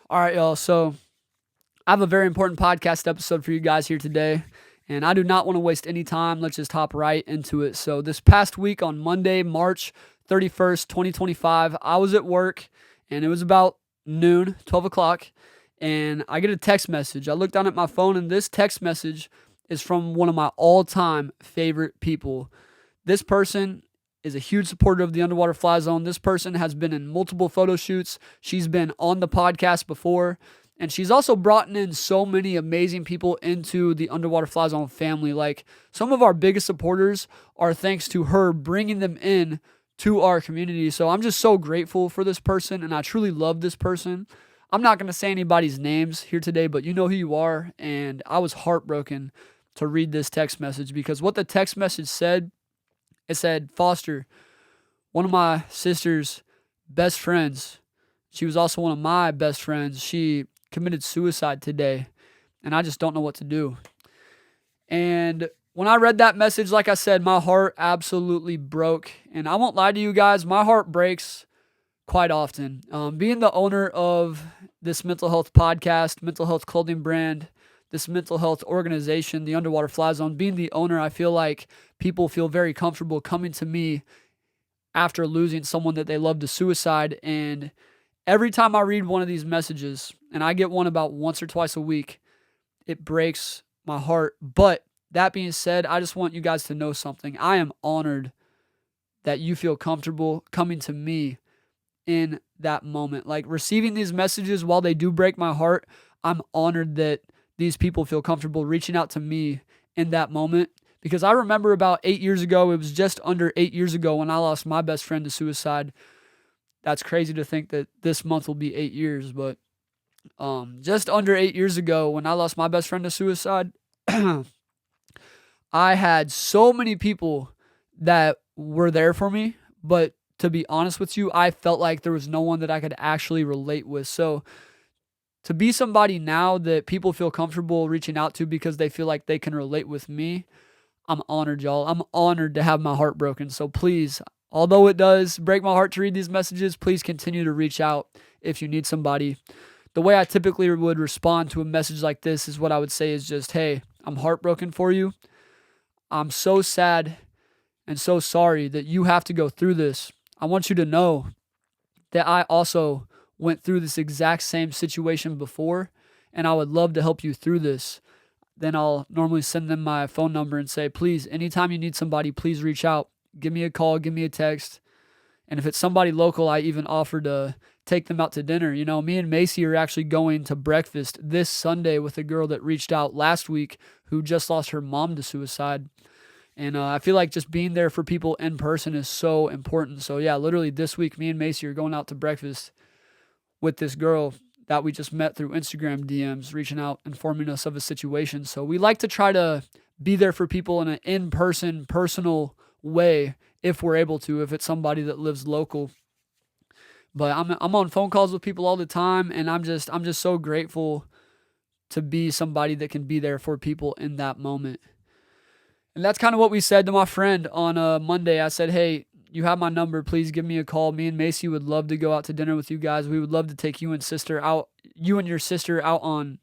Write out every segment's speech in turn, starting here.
All right, y'all. So I have a very important podcast episode for you guys here today, and I do not want to waste any time. Let's just hop right into it. So this past week on Monday, March 31st, 2025, I was at work, and it was about noon, 12 o'clock, and I get a text message. I look down at my phone, and this text message is from one of my all-time favorite people. This person is a huge supporter of the Underwater Fly Zone. This person has been in multiple photo shoots. She's been on the podcast before. And she's also brought in so many amazing people into the Underwater Fly Zone family. Like, some of our biggest supporters are thanks to her bringing them in to our community. So I'm just so grateful for this person, and I truly love this person. I'm not going to say anybody's names here today, but you know who you are. And I was heartbroken to read this text message, because what the text message said, it said, "Foster, one of my sister's best friends, she was also one of my best friends. She committed suicide today, and I just don't know what to do." And when I read that message, like I said, my heart absolutely broke. And I won't lie to you guys, my heart breaks quite often. Being the owner of this mental health podcast, mental health clothing brand, this mental health organization, the Underwater Fly Zone, being the owner, I feel like people feel very comfortable coming to me after losing someone that they love to suicide. And every time I read one of these messages, and I get one about once or twice a week, it breaks my heart. But that being said, I just want you guys to know something. I am honored that you feel comfortable coming to me in that moment. Like, receiving these messages, while they do break my heart, I'm honored that these people feel comfortable reaching out to me in that moment. Because I remember about 8 years ago, it was just under 8 years ago when I lost my best friend to suicide. That's crazy to think that this month will be 8 years, but just under 8 years ago when I lost my best friend to suicide, I had so many people that were there for me, but to be honest with you, I felt like there was no one that I could actually relate with. So to be somebody now that people feel comfortable reaching out to because they feel like they can relate with me, I'm honored, y'all. I'm honored to have my heart broken. So please, although it does break my heart to read these messages, please continue to reach out if you need somebody. The way I typically would respond to a message like this is what I would say is just, "Hey, I'm heartbroken for you. I'm so sad and so sorry that you have to go through this. I want you to know that I also went through this exact same situation before, and I would love to help you through this." Then I'll normally send them my phone number and say, "Please, anytime you need somebody, please reach out. Give me a call, give me a text." And if it's somebody local, I even offer to take them out to dinner. You know, me and Macy are actually going to breakfast this Sunday with a girl that reached out last week who just lost her mom to suicide. And I feel like just being there for people in person is so important. So yeah, literally this week, me and Macy are going out to breakfast with this girl that we just met through Instagram DMs, reaching out, informing us of a situation. So we like to try to be there for people in an in-person, personal way if we're able to, if it's somebody that lives local. But I'm on phone calls with people all the time, and I'm just so grateful to be somebody that can be there for people in that moment. And that's kind of what we said to my friend on Monday. I said, "Hey, you have my number. Please give me a call. Me and Macy would love to go out to dinner with you guys. We would love to take you and your sister out on,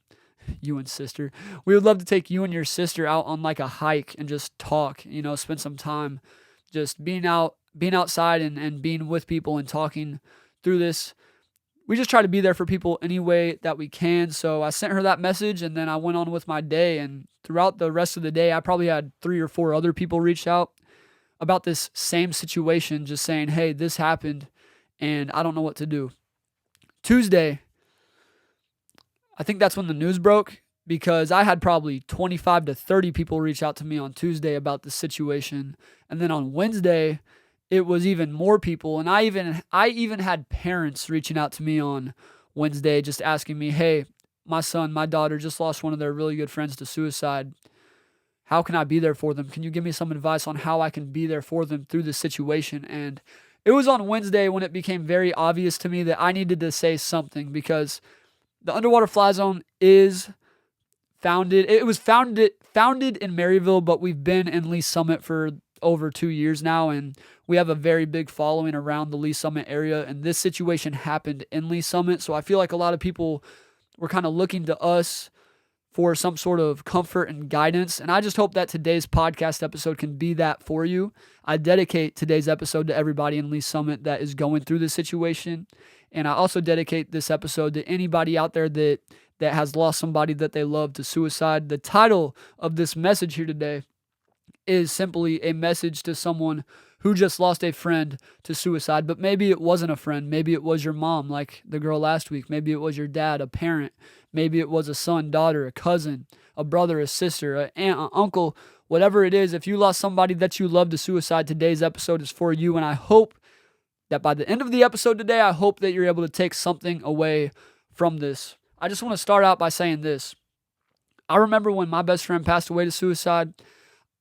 you and sister. We would love to take you and your sister out on like a hike and just talk, spend some time just being outside and being with people and talking through this." We just try to be there for people any way that we can. So I sent her that message, and then I went on with my day. And throughout the rest of the day, I probably had 3 or 4 other people reach out about this same situation, just saying, "Hey, this happened, and I don't know what to do." Tuesday, I think that's when the news broke, because I had probably 25 to 30 people reach out to me on Tuesday about the situation. And then on Wednesday, it was even more people. And I even had parents reaching out to me on Wednesday just asking me, "Hey, my son, my daughter just lost one of their really good friends to suicide. How can I be there for them? Can you give me some advice on how I can be there for them through this situation?" And it was on Wednesday when it became very obvious to me that I needed to say something, because the Underwater Fly Zone is founded. It was founded in Maryville, but we've been in Lee Summit for over 2 years now, and we have a very big following around the Lee Summit area, and this situation happened in Lee Summit, so I feel like a lot of people were kind of looking to us for some sort of comfort and guidance, and I just hope that today's podcast episode can be that for you. I dedicate today's episode to everybody in Lee Summit that is going through this situation, and I also dedicate this episode to anybody out there that has lost somebody that they love to suicide. The title of this message here today is simply a message to someone who just lost a friend to suicide, but maybe it wasn't a friend. Maybe it was your mom, like the girl last week. Maybe it was your dad, a parent. Maybe it was a son, daughter, a cousin, a brother, a sister, an aunt, an uncle, whatever it is. If you lost somebody that you love to suicide, today's episode is for you, and I hope that by the end of the episode today, I hope that you're able to take something away from this. I just want to start out by saying this. I remember when my best friend passed away to suicide,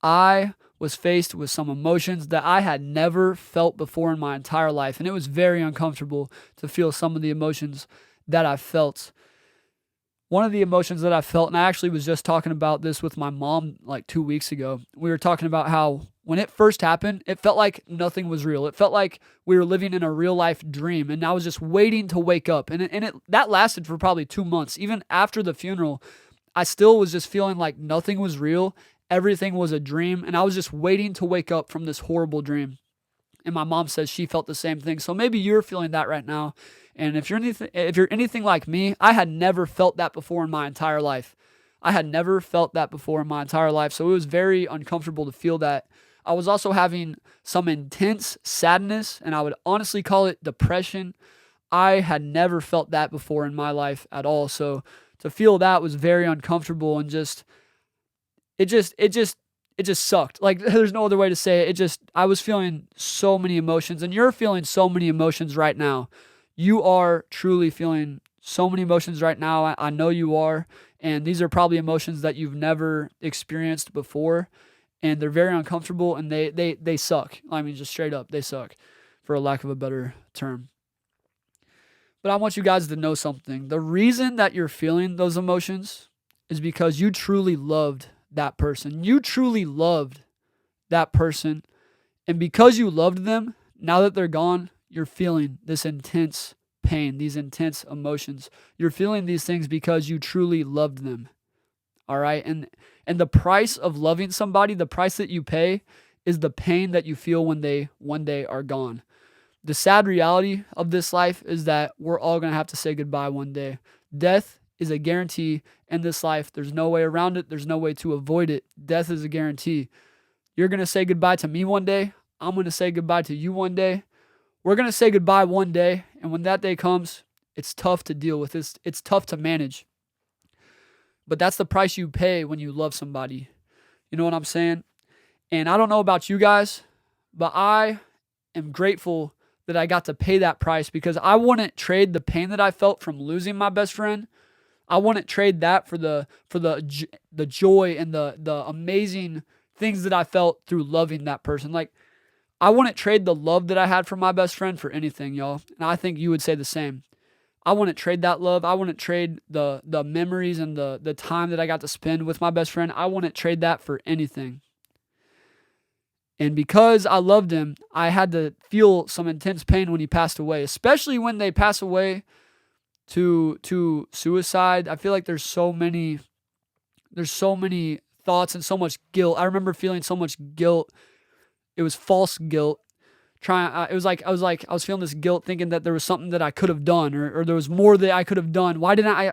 I was faced with some emotions that I had never felt before in my entire life, and it was very uncomfortable to feel some of the emotions that I felt. One of the emotions that I felt, and I actually was just talking about this with my mom like 2 weeks ago, we were talking about how when it first happened, it felt like nothing was real. It felt like we were living in a real life dream, and I was just waiting to wake up. And that lasted for probably 2 months. Even after the funeral, I still was just feeling like nothing was real. Everything was a dream, and I was just waiting to wake up from this horrible dream. And my mom says she felt the same thing. So maybe you're feeling that right now. And if you're anything like me, I had never felt that before in my entire life. I had never felt that before in my entire life. So it was very uncomfortable to feel that. I was also having some intense sadness, and I would honestly call it depression. I had never felt that before in my life at all. So to feel that was very uncomfortable, and it just sucked. Like, there's no other way to say it. I was feeling so many emotions, and you're feeling so many emotions right now. You are truly feeling so many emotions right now. I know you are, and these are probably emotions that you've never experienced before, and they're very uncomfortable, and they suck. I mean, just straight up, they suck, for a lack of a better term. But I want you guys to know something. The reason that you're feeling those emotions is because you truly loved that person. You truly loved that person. And because you loved them, now that they're gone, you're feeling this intense pain, these intense emotions. You're feeling these things because you truly loved them. All right? And the price of loving somebody, the price that you pay, is the pain that you feel when they one day are gone. The sad reality of this life is that we're all going to have to say goodbye one day. Death is a guarantee in this life. There's no way around it. There's no way to avoid it. Death is a guarantee. You're going to say goodbye to me one day. I'm going to say goodbye to you one day. We're going to say goodbye one day. And when that day comes, it's tough to deal with. It's tough to manage. But that's the price you pay when you love somebody. You know what I'm saying? And I don't know about you guys, but I am grateful that I got to pay that price, because I wouldn't trade the pain that I felt from losing my best friend. I wouldn't trade that for the joy and the amazing things that I felt through loving that person. Like, I wouldn't trade the love that I had for my best friend for anything, y'all. And I think you would say the same. I wouldn't trade that love. I wouldn't trade the memories and the time that I got to spend with my best friend. I wouldn't trade that for anything. And because I loved him, I had to feel some intense pain when he passed away, especially when they pass away to suicide. I feel like there's so many thoughts and so much guilt. I remember feeling so much guilt. It was false guilt. I was feeling this guilt, thinking that there was something that I could have done, or there was more that I could have done. Why did I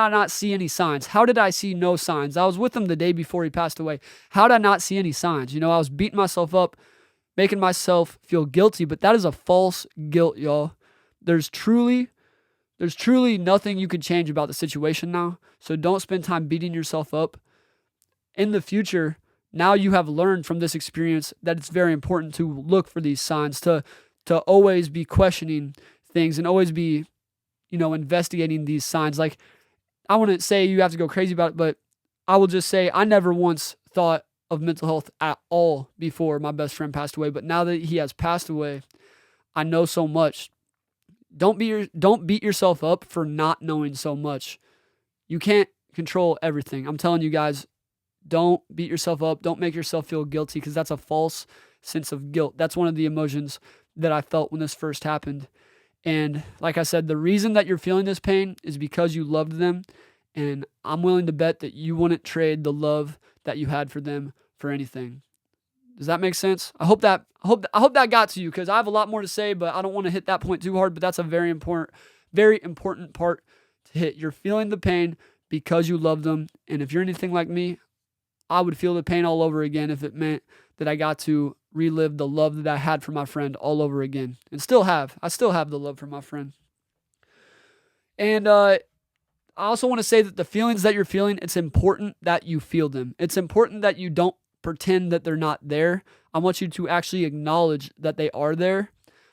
not see any signs? How did I see no signs? I was with him the day before he passed away. How did I not see any signs? I was beating myself up, making myself feel guilty, but that is a false guilt, y'all. There's truly nothing you can change about the situation now. So don't spend time beating yourself up. In the future, now you have learned from this experience that it's very important to look for these signs, to always be questioning things and always be, investigating these signs. Like, I wouldn't say you have to go crazy about it, but I will just say I never once thought of mental health at all before my best friend passed away. But now that he has passed away, I know so much. Don't beat yourself up for not knowing so much. You can't control everything. I'm telling you guys, Don't beat yourself up. Don't make yourself feel guilty, because that's a false sense of guilt. That's one of the emotions that I felt when this first happened. And like I said, the reason that you're feeling this pain is because you loved them. And I'm willing to bet that you wouldn't trade the love that you had for them for anything. Does that make sense? I hope that got to you, because I have a lot more to say, but I don't want to hit that point too hard. But that's a very important part to hit. You're feeling the pain because you love them. And if you're anything like me, I would feel the pain all over again if it meant that I got to relive the love that I had for my friend all over again. And I still have the love for my friend. And I also want to say that the feelings that you're feeling, it's important that you feel them. It's important that you don't pretend that they're not there. I want you to actually acknowledge that they are there.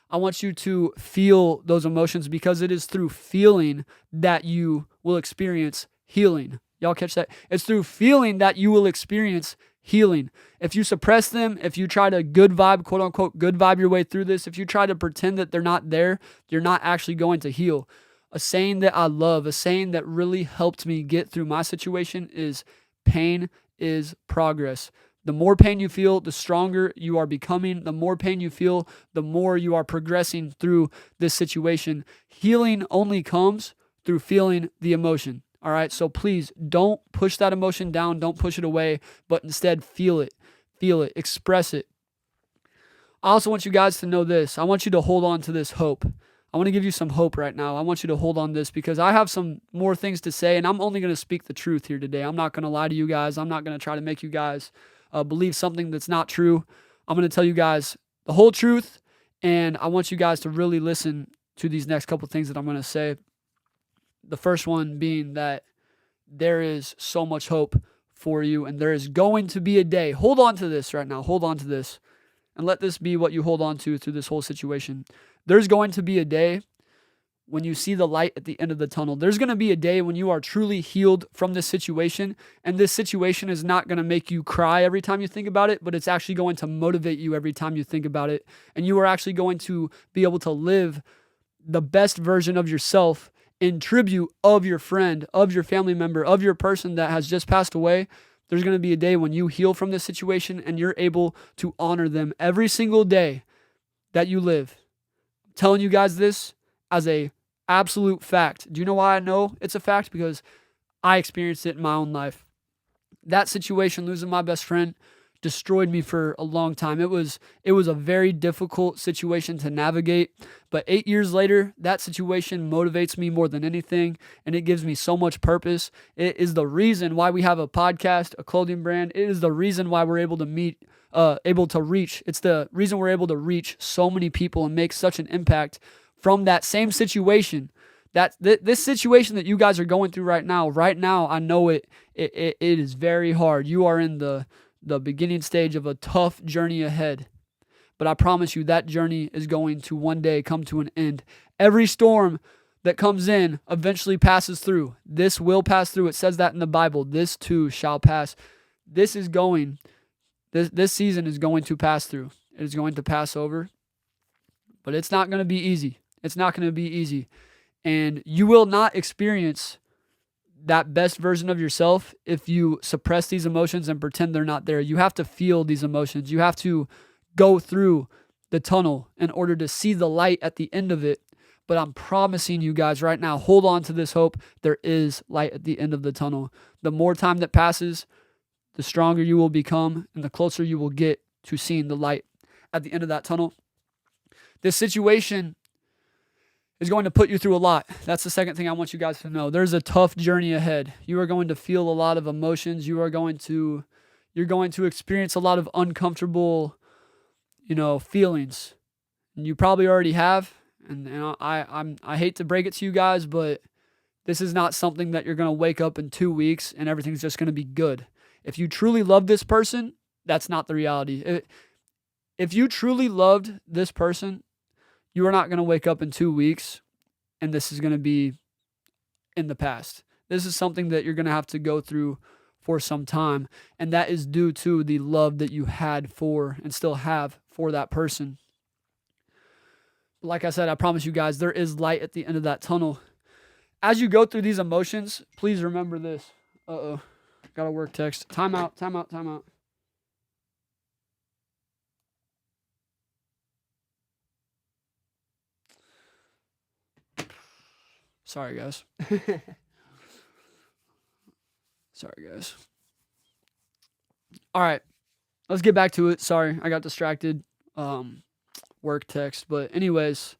I want you to feel those emotions, because it is through feeling that you will experience healing. Y'all catch that? It's through feeling that you will experience healing. If you suppress them, if you try to good vibe, quote unquote, good vibe your way through this, if you try to pretend that they're not there, you're not actually going to heal. A saying that I love, a saying that really helped me get through my situation is pain is progress. The more pain you feel, the stronger you are becoming. The more pain you feel, the more you are progressing through this situation. Healing only comes through feeling the emotion. All right. So please don't push that emotion down. Don't push it away, but instead feel it, express it. I also want you guys to know this. I want you to hold on to this hope. I want to give you some hope right now. I want you to hold on this, because I have some more things to say, and I'm only going to speak the truth here today. I'm not going to lie to you guys. I'm not going to try to make you guys believe something that's not true. I'm going to tell you guys the whole truth, and I want you guys to really listen to these next couple things that I'm going to say. The first one being that there is so much hope for you, and there is going to be a day. Hold on to this right now. Hold on to this, and let this be what you hold on to through this whole situation. There's going to be a day when you see the light at the end of the tunnel. There's going to be a day when you are truly healed from this situation, and this situation is not going to make you cry every time you think about it, but it's actually going to motivate you every time you think about it, and you are actually going to be able to live the best version of yourself in tribute of your friend, of your family member, of your person that has just passed away. There's going to be a day when you heal from this situation, and you're able to honor them every single day that you live. I'm telling you guys this as a absolute fact. Do you know why I know it's a fact? Because I experienced it in my own life. That situation, losing my best friend, destroyed me for a long time. It was a very difficult situation to navigate, but 8 years later, that situation motivates me more than anything, and it gives me so much purpose. It is the reason why we have a podcast, a clothing brand. It is the reason why we're able to reach. It's the reason we're able to reach so many people and make such an impact from that same situation. This situation that you guys are going through right now, I know it is very hard. You are in the beginning stage of a tough journey ahead. But I promise you that journey is going to one day come to an end. Every storm that comes in eventually passes through. This will pass through. It says that in the Bible. This too shall pass. This season is going to pass through. It is going to pass over. But it's not going to be easy. It's not going to be easy. And you will not experience that best version of yourself if you suppress these emotions and pretend they're not there. You have to feel these emotions. You have to go through the tunnel in order to see the light at the end of it. But I'm promising you guys right now, hold on to this hope. There is light at the end of the tunnel. The more time that passes, the stronger you will become, and the closer you will get to seeing the light at the end of that tunnel. This situation is going to put you through a lot. That's the second thing I want you guys to know. There's a tough journey ahead. You are going to feel a lot of emotions. You're going to experience a lot of uncomfortable, feelings. And you probably already have. And I hate to break it to you guys, but this is not something that you're going to wake up in 2 weeks and everything's just going to be good. If you truly love this person, that's not the reality. If you truly loved this person, you are not going to wake up in 2 weeks and this is going to be in the past. This is something that you're going to have to go through for some time. And that is due to the love that you had for and still have for that person. Like I said, I promise you guys, there is light at the end of that tunnel. As you go through these emotions, please remember this. Got a work text. Time out. Sorry, guys. All right. Let's get back to it. Sorry, I got distracted. Work text. But anyways,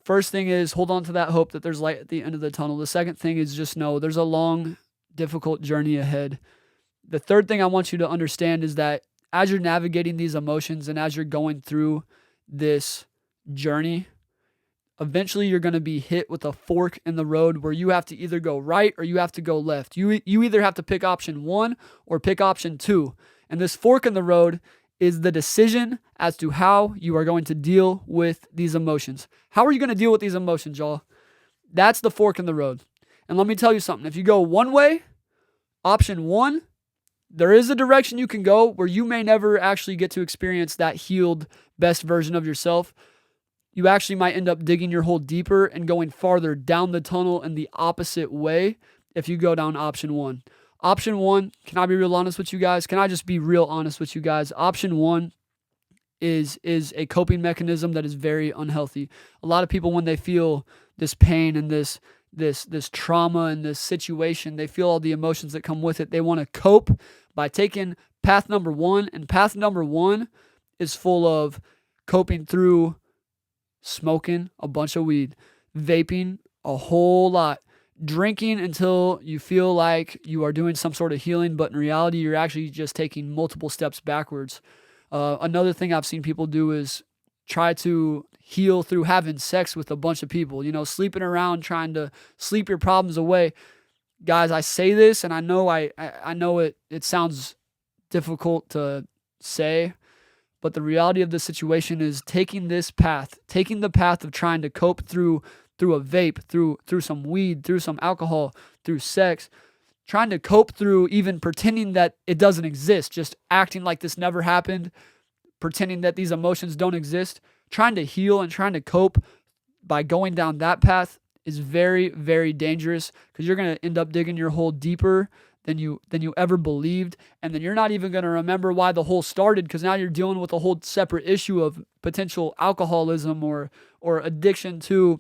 first thing is hold on to that hope that there's light at the end of the tunnel. The second thing is just know there's a long, difficult journey ahead. The third thing I want you to understand is that as you're navigating these emotions and as you're going through this journey, eventually you're going to be hit with a fork in the road where you have to either go right or you have to go left. You either have to pick option 1 or pick option 2. And this fork in the road is the decision as to how you are going to deal with these emotions. How are you going to deal with these emotions, y'all? That's the fork in the road. And let me tell you something. If you go one way, option 1, there is a direction you can go where you may never actually get to experience that healed, best version of yourself. You actually might end up digging your hole deeper and going farther down the tunnel in the opposite way if you go down option 1. Option 1, can I be real honest with you guys? Can I just be real honest with you guys? Option 1 is a coping mechanism that is very unhealthy. A lot of people, when they feel this pain and this trauma and this situation, they feel all the emotions that come with it. They want to cope by taking path number 1, and path number 1 is full of coping through smoking a bunch of weed, vaping a whole lot, drinking until you feel like you are doing some sort of healing, but in reality, you're actually just taking multiple steps backwards. Another thing I've seen people do is try to heal through having sex with a bunch of people, sleeping around, trying to sleep your problems away. Guys, I say this, and I know it sounds difficult to say, but the reality of the situation is taking the path of trying to cope through a vape, through some weed, through some alcohol, through sex, trying to cope through even pretending that it doesn't exist, just acting like this never happened, pretending that these emotions don't exist, trying to heal and trying to cope by going down that path is very, very dangerous because you're going to end up digging your hole deeper than you ever believed, and then you're not even going to remember why the hole started because now you're dealing with a whole separate issue of potential alcoholism or addiction to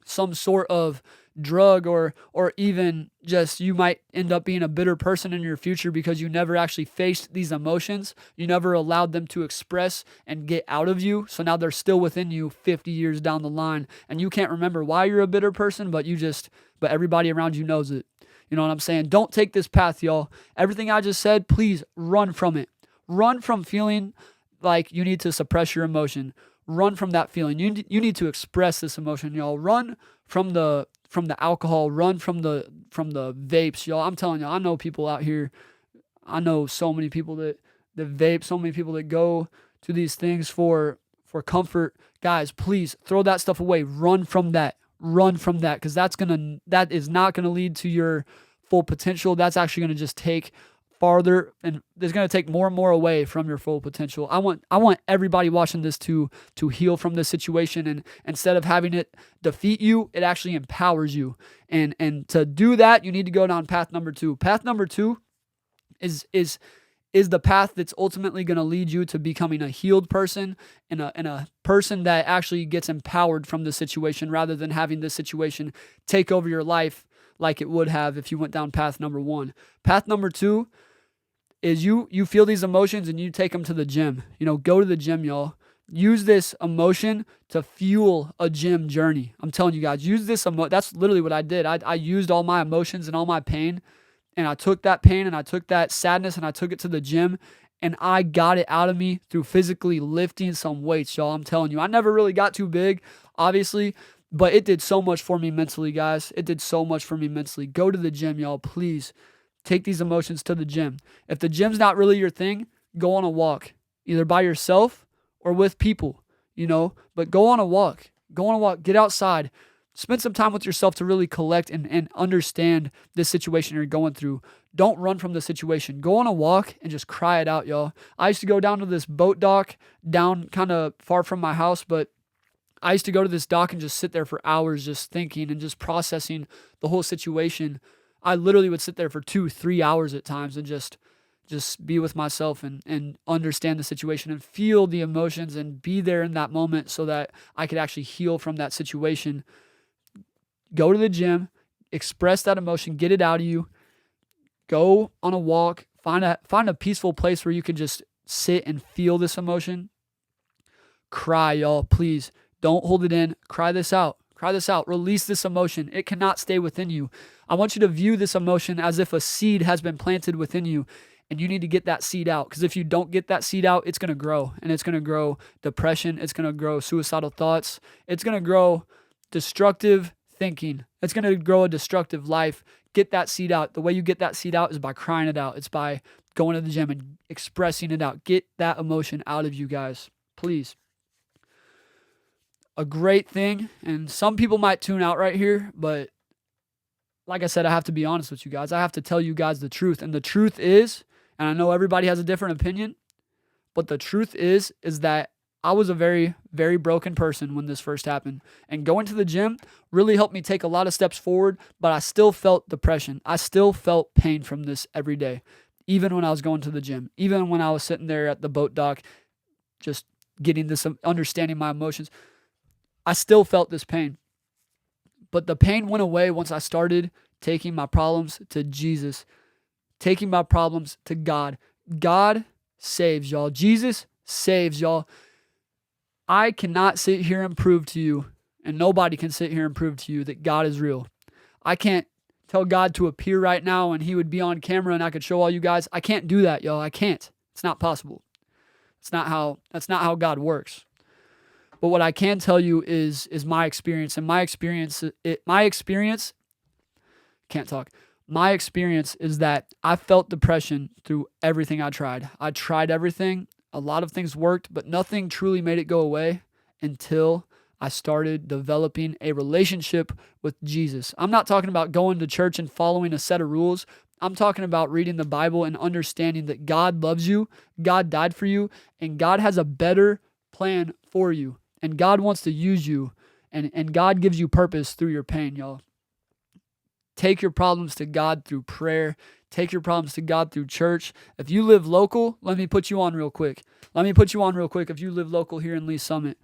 some sort of drug or even just you might end up being a bitter person in your future because you never actually faced these emotions. You never allowed them to express and get out of you. So now they're still within you 50 years down the line and you can't remember why you're a bitter person, but everybody around you knows it. You know what I'm saying? Don't take this path, y'all. Everything I just said, please run from it. Run from feeling like you need to suppress your emotion. Run from that feeling. You need to express this emotion, y'all. Run from the alcohol. Run from the vapes, y'all. I'm telling y'all, I know people out here. I know so many people that vape. So many people that go to these things for comfort. Guys, please throw that stuff away. Run from that. Run from that because that is not gonna lead to your full potential. That's actually gonna just take farther and it's gonna take more and more away from your full potential. I want everybody watching this to heal from this situation, and instead of having it defeat you, it actually empowers you. And to do that, you need to go down path number 2. Path number 2 is the path that's ultimately going to lead you to becoming a healed person and a person that actually gets empowered from the situation rather than having this situation take over your life like it would have if you went down path number 1. Path number 2 is you feel these emotions and you take them to the gym. Go to the gym, y'all. Use this emotion to fuel a gym journey. I'm telling you guys, use this that's literally what I did. I used all my emotions and all my pain, and I took that pain and I took that sadness and I took it to the gym and I got it out of me through physically lifting some weights, y'all. I'm telling you, I never really got too big, obviously, but it did so much for me mentally, guys. It did so much for me mentally. Go to the gym, y'all. Please take these emotions to the gym. If the gym's not really your thing, go on a walk, either by yourself or with people, but go on a walk. Get outside. Spend some time with yourself to really collect and understand this situation you're going through. Don't run from the situation. Go on a walk and just cry it out, y'all. I used to go down to this boat dock down kind of far from my house, but I used to go to this dock and just sit there for hours just thinking and just processing the whole situation. I literally would sit there for 2-3 hours at times and just be with myself and understand the situation and feel the emotions and be there in that moment so that I could actually heal from that situation. Go to the gym, express that emotion, get it out of you. Go on a walk, find a peaceful place where you can just sit and feel this emotion. Cry, y'all, please. Don't hold it in. Cry this out. Cry this out. Release this emotion. It cannot stay within you. I want you to view this emotion as if a seed has been planted within you, and you need to get that seed out. Because if you don't get that seed out, it's going to grow. And it's going to grow depression. It's going to grow suicidal thoughts. It's going to grow destructive thinking. It's going to grow a destructive life. Get that seed out. The way you get that seed out is by crying it out. It's by going to the gym and expressing it out. Get that emotion out of you guys, please. A great thing, and some people might tune out right here, but like I said, I have to be honest with you guys. I have to tell you guys the truth, and the truth is, and I know everybody has a different opinion, but the truth is that I was a very, very broken person when this first happened, and going to the gym really helped me take a lot of steps forward, but I still felt depression. I still felt pain from this every day, even when I was going to the gym, even when I was sitting there at the boat dock, just getting this, understanding my emotions. I still felt this pain, but the pain went away once I started taking my problems to Jesus, taking my problems to God. God saves, y'all. Jesus saves, y'all. I cannot sit here and prove to you, and nobody can sit here and prove to you that God is real. I can't tell God to appear right now and he would be on camera and I could show all you guys. I can't do that, y'all. I can't. It's not possible. That's not how God works. But what I can tell you is my experience, and my experience is that I felt depression through everything I tried. I tried everything. A lot of things worked, but nothing truly made it go away until I started developing a relationship with Jesus. I'm not talking about going to church and following a set of rules. I'm talking about reading the Bible and understanding that God loves you, God died for you, and God has a better plan for you. And God wants to use you, and God gives you purpose through your pain, y'all. Take your problems to God through prayer. Take your problems to God through church. If you live local, let me put you on real quick. If you live local here in Lee Summit.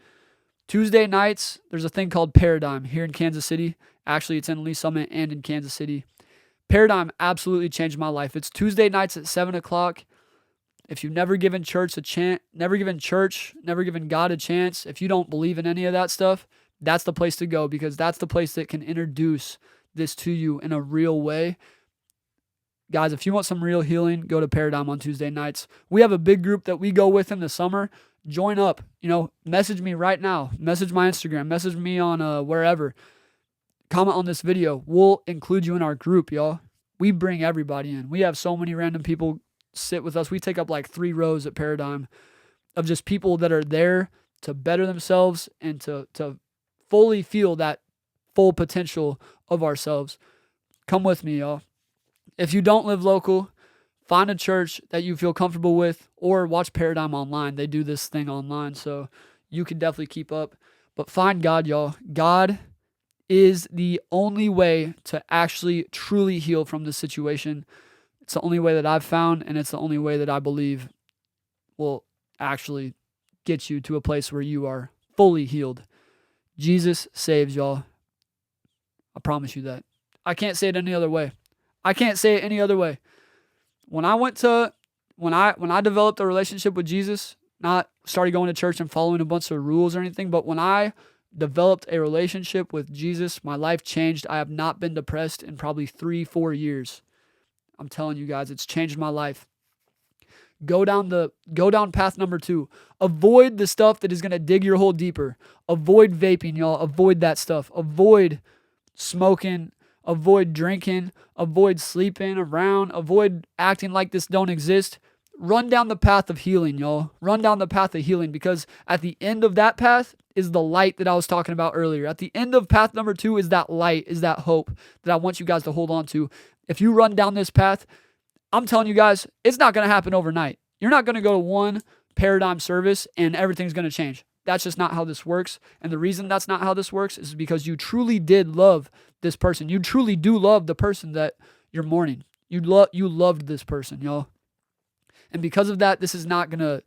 Tuesday nights, there's a thing called Paradigm here in Kansas City. Actually, it's in Lee Summit and in Kansas City. Paradigm absolutely changed my life. It's Tuesday nights at 7 o'clock. If you've never given never given God a chance, if you don't believe in any of that stuff, that's the place to go, because that's the place that can introduce this to you in a real way. Guys, if you want some real healing, go to Paradigm on Tuesday nights. We have a big group that we go with in the summer. Join up. Message me right now. Message my Instagram. Message me on wherever. Comment on this video. We'll include you in our group, y'all. We bring everybody in. We have so many random people sit with us. We take up like 3 rows at Paradigm of just people that are there to better themselves and to fully feel that full potential of ourselves. Come with me, y'all. If you don't live local, find a church that you feel comfortable with, or watch Paradigm online. They do this thing online, so you can definitely keep up. But find God, y'all. God is the only way to actually truly heal from this situation. It's the only way that I've found, and it's the only way that I believe will actually get you to a place where you are fully healed. Jesus saves, y'all. I promise you that. I can't say it any other way. When I developed a relationship with Jesus, not started going to church and following a bunch of rules or anything, but when I developed a relationship with Jesus, my life changed. I have not been depressed in probably 3-4 years. I'm telling you guys, it's changed my life. Go down path number 2. Avoid the stuff that is going to dig your hole deeper. Avoid vaping, y'all. Avoid that stuff. Avoid smoking. Avoid drinking. Avoid sleeping around. Avoid acting like this don't exist. Run down the path of healing, y'all. Run down the path of healing, because at the end of that path is the light that I was talking about earlier. At the end of path number 2 is that light, is that hope that I want you guys to hold on to. If you run down this path, I'm telling you guys, it's not going to happen overnight. You're not going to go to one Paradigm service and everything's going to change. That's just not how this works. And the reason that's not how this works is because you truly did love this person. You truly do love the person that your morning. You loved this person, y'all. And because of that, this is not going to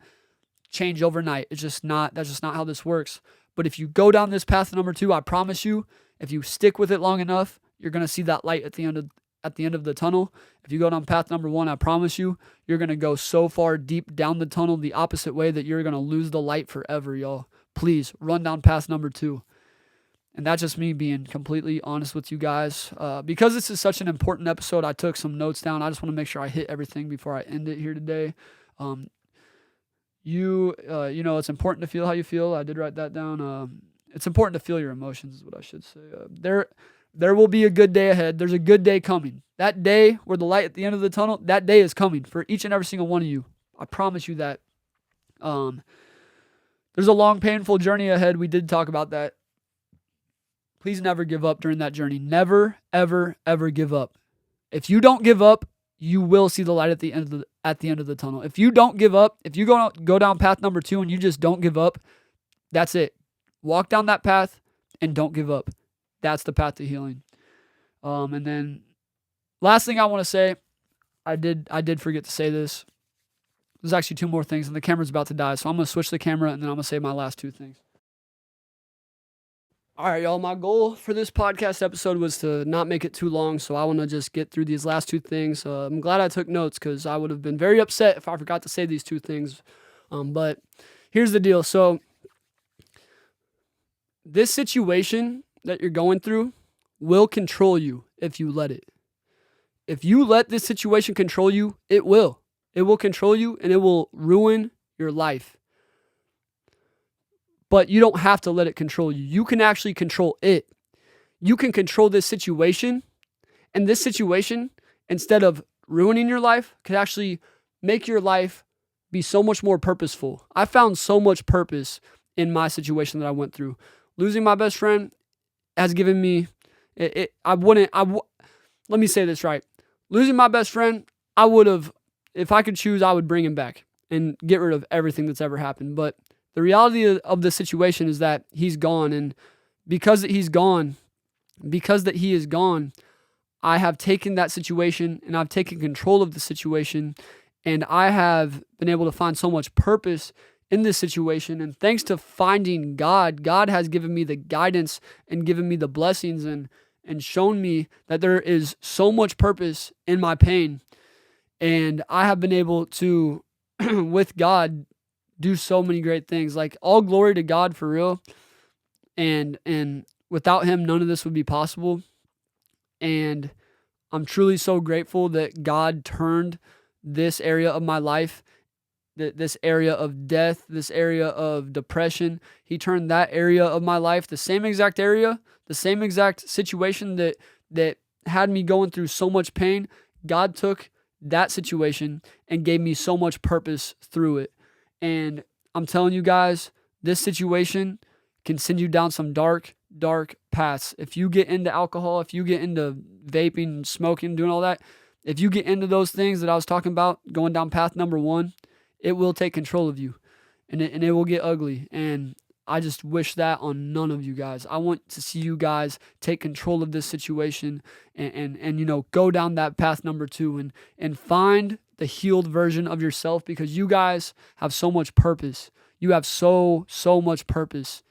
change overnight. That's just not how this works. But if you go down this path number 2, I promise you, if you stick with it long enough, you're going to see that light at the end of the tunnel. If you go down path number 1, I promise you, you're going to go so far deep down the tunnel the opposite way that you're going to lose the light forever, y'all. Please run down path number 2. And that's just me being completely honest with you guys. Because this is such an important episode, I took some notes down. I just want to make sure I hit everything before I end it here today. It's important to feel how you feel. I did write that down. It's important to feel your emotions is what I should say. There will be a good day ahead. There's a good day coming. That day where the light at the end of the tunnel, that day is coming for each and every single one of you. I promise you that. There's a long, painful journey ahead. We did talk about that. Please never give up during that journey. Never, ever, ever give up. If you don't give up, you will see the light at the end of the tunnel. If you don't give up, if you go down path number 2 and you just don't give up, that's it. Walk down that path and don't give up. That's the path to healing. And then last thing I want to say, I did forget to say this. There's actually 2 more things, and the camera's about to die, so I'm going to switch the camera, and then I'm going to say my last 2 things. All right, y'all, my goal for this podcast episode was to not make it too long, so I want to just get through these last 2 things. I'm glad I took notes because I would have been very upset if I forgot to say these 2 things. But here's the deal. So this situation that you're going through will control you if you let it. If you let this situation control you, it will. It will control you and it will ruin your life. But you don't have to let it control you. You can actually control it. You can control this situation. And this situation, instead of ruining your life, could actually make your life be so much more purposeful. I found so much purpose in my situation that I went through. Losing my best friend has given me, let me say this right. Losing my best friend, I would have, if I could choose, I would bring him back and get rid of everything that's ever happened. But the reality of the situation is that he's gone, and because he is gone, I have taken that situation and I've taken control of the situation, and I have been able to find so much purpose in this situation. And thanks to finding God, God has given me the guidance and given me the blessings and shown me that there is so much purpose in my pain. And I have been able to, with God, do so many great things. Like, all glory to God for real. And without him, none of this would be possible. And I'm truly so grateful that God turned this area of my life, this area of death, this area of depression. He turned that area of my life, the same exact area, the same exact situation that had me going through so much pain. God took that situation and gave me so much purpose through it. And I'm telling you guys, this situation can send you down some dark, dark paths. If you get into alcohol, if you get into vaping, smoking, doing all that, if you get into those things that I was talking about, going down path number 1, it will take control of you, and it will get ugly. And I just wish that on none of you guys. I want to see you guys take control of this situation and go down that path number 2 and find the healed version of yourself, because you guys have so much purpose. You have so much purpose.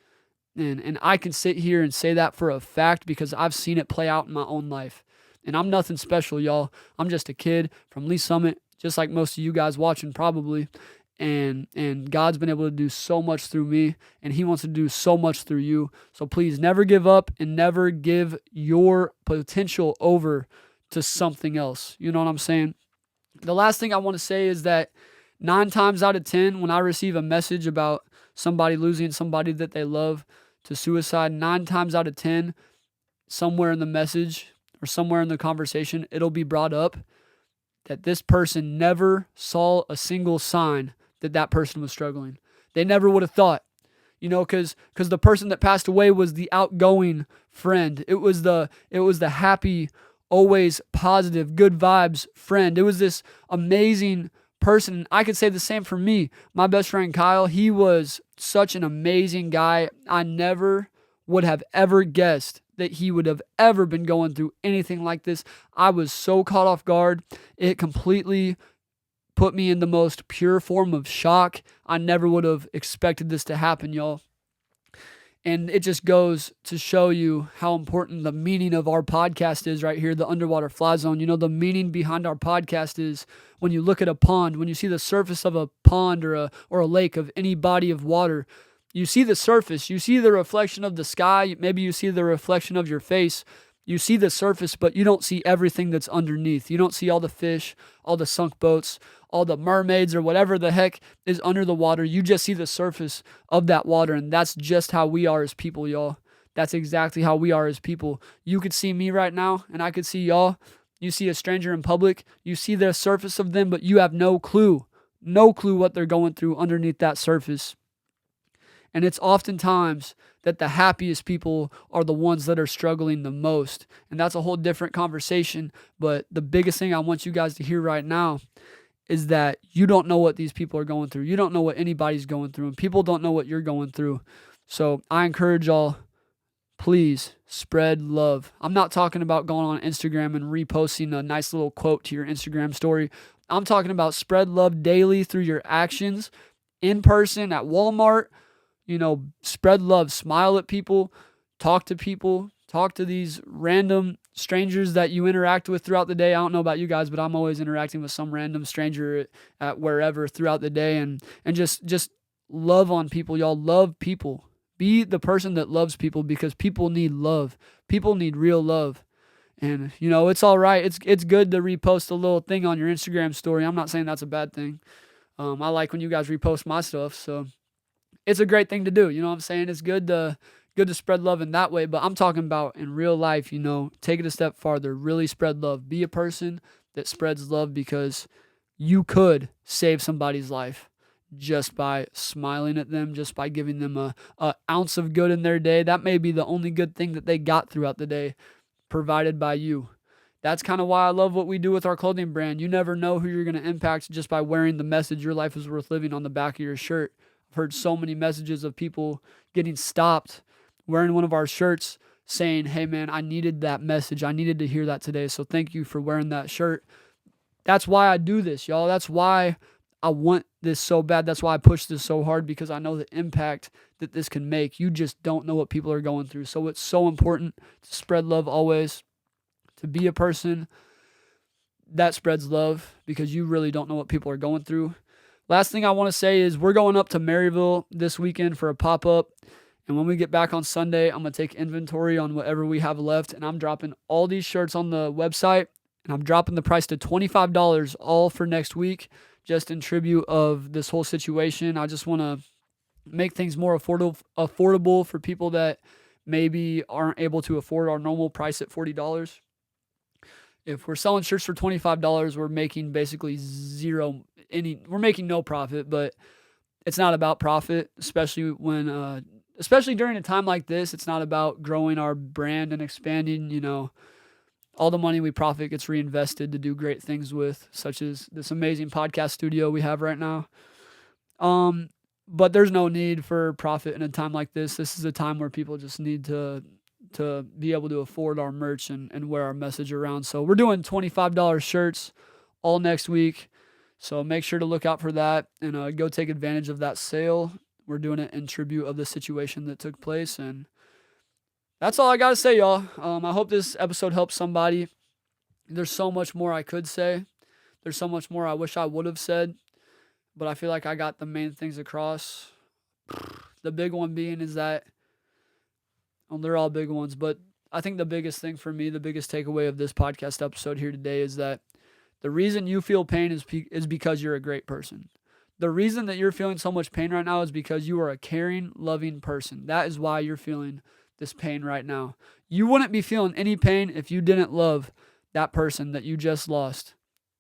And I can sit here and say that for a fact because I've seen it play out in my own life. And I'm nothing special, y'all. I'm just a kid from Lee Summit, just like most of you guys watching probably. And God's been able to do so much through me, and he wants to do so much through you. So please never give up and never give your potential over to something else. You know what I'm saying? The last thing I want to say is that 9 times out of 10, when I receive a message about somebody losing somebody that they love to suicide, 9 times out of 10, somewhere in the message or somewhere in the conversation, it'll be brought up that this person never saw a single sign that person was struggling. They never would have thought, because the person that passed away was the outgoing friend. It was the happy, always positive, good vibes friend. It was this amazing person. I could say the same for me. My best friend Kyle, he was such an amazing guy. I never would have ever guessed that he would have ever been going through anything like this. I was so caught off guard. It completely put me in the most pure form of shock. I never would have expected this to happen, y'all. And it just goes to show you how important the meaning of our podcast is right here, the Underwater Fly Zone. You know, the meaning behind our podcast is when you look at a pond, when you see the surface of a pond or a lake, of any body of water, you see the surface, you see the reflection of the sky, maybe you see the reflection of your face. You see the surface, but you don't see everything that's underneath. You don't see all the fish, all the sunk boats, all the mermaids, or whatever the heck is under the water. You just see the surface of that water, and that's just how we are as people, y'all. That's exactly how we are as people. You could see me right now, and I could see y'all. You see a stranger in public, you see the surface of them, but you have no clue what they're going through underneath that surface. And it's oftentimes that the happiest people are the ones that are struggling the most. And that's a whole different conversation. But the biggest thing I want you guys to hear right now is that you don't know what these people are going through. You don't know what anybody's going through. And people don't know what you're going through. So I encourage y'all, please spread love. I'm not talking about going on Instagram and reposting a nice little quote to your Instagram story. I'm talking about spread love daily through your actions, in person, at Walmart. You know, spread love, smile at people, talk to these random strangers that you interact with throughout the day. I don't know about you guys, but I'm always interacting with some random stranger at wherever throughout the day, and just love on people. Y'all love people. Be the person that loves people, because people need love. People need real love. And, you know, it's all right. It's good to repost a little thing on your Instagram story. I'm not saying that's a bad thing. I like when you guys repost my stuff, so it's a great thing to do. You know what I'm saying? It's good to spread love in that way, but I'm talking about in real life, you know, take it a step farther, really spread love. Be a person that spreads love, because you could save somebody's life just by smiling at them, just by giving them a ounce of good in their day. That may be the only good thing that they got throughout the day, provided by you. That's kind of why I love what we do with our clothing brand. You never know who you're going to impact just by wearing the message, "Your life is worth living," on the back of your shirt. I've heard so many messages of people getting stopped wearing one of our shirts saying, "Hey man, I needed that message. I needed to hear that today. So thank you for wearing that shirt." That's why I do this, y'all. That's why I want this so bad. That's why I push this so hard, because I know the impact that this can make. You just don't know what people are going through. So it's so important to spread love always, to be a person that spreads love, because you really don't know what people are going through. Last thing I want to say is we're going up to Maryville this weekend for a pop-up. And when we get back on Sunday, I'm going to take inventory on whatever we have left. And I'm dropping all these shirts on the website. And I'm dropping the price to $25 all for next week, just in tribute of this whole situation. I just want to make things more affordable for people that maybe aren't able to afford our normal price at $40. If we're selling shirts for $25, we're making basically we're making no profit, but it's not about profit, especially during a time like this. It's not about growing our brand and expanding. You know, all the money we profit gets reinvested to do great things with, such as this amazing podcast studio we have right now. But there's no need for profit in a time like this. This is a time where people just need to be able to afford our merch and wear our message around. So we're doing $25 shirts all next week. So make sure to look out for that and go take advantage of that sale. We're doing it in tribute of the situation that took place. And that's all I got to say, y'all. I hope this episode helps somebody. There's so much more I could say. There's so much more I wish I would have said. But I feel like I got the main things across. The big one being is that, well, they're all big ones, but I think the biggest thing for me, the biggest takeaway of this podcast episode here today is that the reason you feel pain is because you're a great person. The reason that you're feeling so much pain right now is because you are a caring, loving person. That is why you're feeling this pain right now. You wouldn't be feeling any pain if you didn't love that person that you just lost.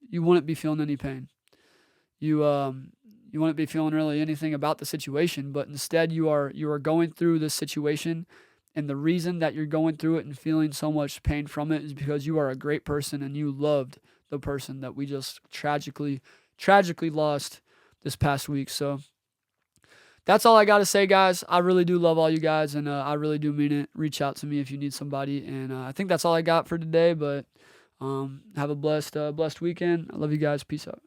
You wouldn't be feeling any pain. You wouldn't be feeling really anything about the situation, but instead you are going through this situation. And the reason that you're going through it and feeling so much pain from it is because you are a great person and you loved the person that we just tragically lost this past week. So that's all I got to say, guys. I really do love all you guys, and I really do mean it. Reach out to me if you need somebody. And I think that's all I got for today, but have a blessed weekend. I love you guys. Peace out.